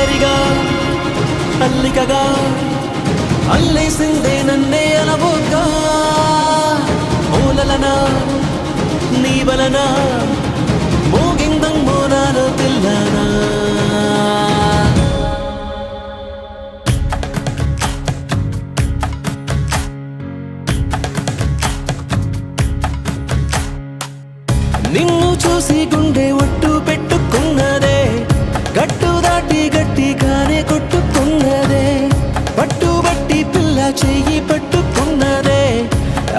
అల్లరిగా అల్లికగా అల్లేసిందే నన్నే అలవోగా ఓలలనా నీ వలన మోగిందంగో నాలో తెల్లనా నిన్ను చూసి గుండె ఒట్టు పెట్టుకున్నదే గట్టు దాటి గట్టిగానే కొట్టుకున్నదే పట్టుబట్టి పిల్ల చెయ్యి పట్టుకున్నదే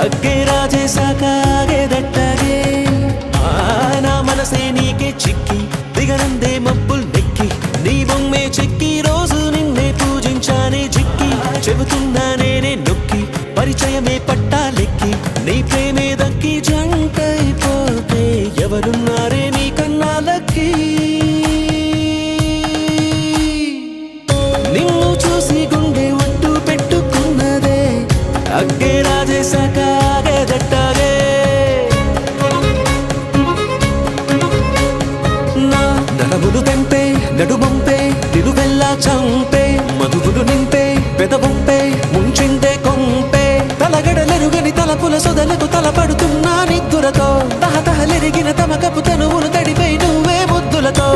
అగ్గే రాజేశాక ఆగేదట్టగే నా మనసే నీకే చిక్కి దిగనందే మబ్బుల్ నెక్కి నీ బొమ్మే చెక్కి రోజు నిన్నే పూజించానే చిక్కి చెబుతున్నా నేనే నొక్కి పరిచయమే పట్టాలెక్కి నీ ప్రేమే దక్కి జంటైపోతే ఎవరున్నారే నీ కన్నాలకి నిన్ను చూసి గుండె ఒట్టు పెట్టుకున్నదే అగ్గే రాజేశాక ఆగేదట్టగే నా నడములు తెంపే నడుమంపే నిలువెల్లా చంపే మధువులు నింపే పెదవంపే ముంచిందే కొంపే తలగడలెరుగని తలపుల సొదలకు తలపడుతున్నా నిద్దురతో తహతహలెరిగిన తమకపు తనువును తడిపై నువ్వే ముద్దులతో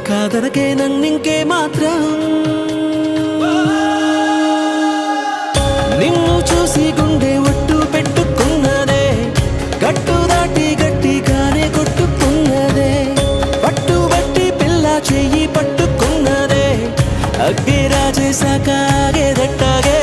కాదనకే నన్నింకే మాత్రం నిన్ను చూసి గుండె ఒట్టు పెట్టుకున్నదే గట్టు దాటి గట్టిగానే కొట్టుకున్నదే పట్టుబట్టి పిల్ల చెయ్యి పట్టుకున్నదే అగ్గే రాజేశాక ఆగేదట్టగే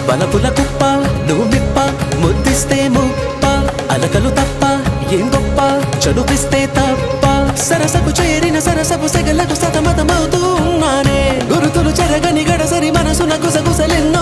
బలపుల కుప్ప నువ్వు మిప్ప ముద్దిస్తే ముప్ప అలకలు తప్ప ఏం గొప్ప చదుపిస్తే తప్ప సరసకు చేరిన సరసపు సెగలకు సతమతమవుతూ ఉన్నానే గురుతులు చెరగని గడసరి మనసున గుసగుసలెన్నో